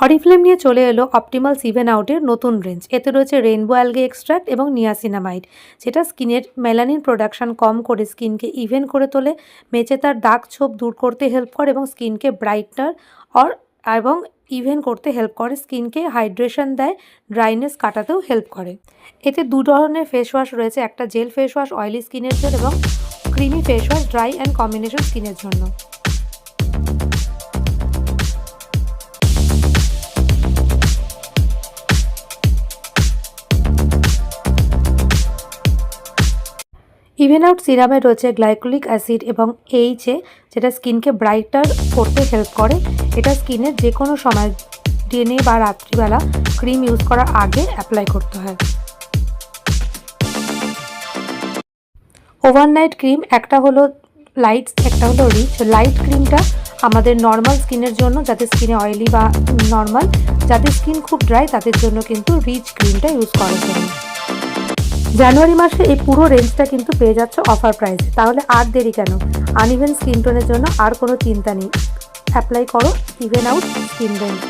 Oriflame নিয়ে চলে এলো অপটিমালস ইভেন আউটের নতুন রেঞ্জ। এতে রয়েছে রেইনবো অ্যালগে এক্সট্র্যাক্ট এবং নিয়াসিনামাইড, যেটা স্কিনের মেলানিন প্রোডাকশন কম করে স্কিনকে ইভেন করে তোলে, মেচে তার দাগ ছোপ দূর করতে হেল্প করে এবং স্কিনকে ব্রাইটার অর এবং ইভেন করতে হেল্প করে, স্কিনকে হাইড্রেশন দেয়, ড্রাইনেস কাটাতেও হেল্প করে। এতে দু ধরনের ফেস ওয়াশ রয়েছে, একটা জেল ফেস ওয়াশ অয়েলি স্কিনের জন্য এবং creamy face wash dry and combination স্কিনের জন্য। ইভেন আউট সিরামে রয়েছে গ্লাইকোলিক অ্যাসিড এবং এইচএ, যেটা স্কিনকে ব্রাইটার করতে হেল্প করে। এটা স্কিনের যে কোনো সময় দিনে বা রাত্রিবেলা ক্রিম ইউজ করার আগে অ্যাপ্লাই করতে হয়। ওভারনাইট ক্রিম, একটা হলো লাইট, একটা হলো রিচ। লাইট ক্রিমটা আমাদের নর্মাল স্কিনের জন্য, যাদের স্কিনে অয়েলি বা নর্মাল, যাদের স্কিন খুব ড্রাই তাদের জন্য কিন্তু রিচ ক্রিমটা ইউজ করার জন্য। জানুয়ারি মাসে এই পুরো রেঞ্জটা কিন্তু পেয়ে যাচ্ছে অফার প্রাইসে। তাহলে আর দেরি কেন? আনইভেন স্কিন টোনের জন্য আর কোনো চিন্তা নেই, অ্যাপ্লাই করো ইভেন আউট স্কিন রেঞ্জ।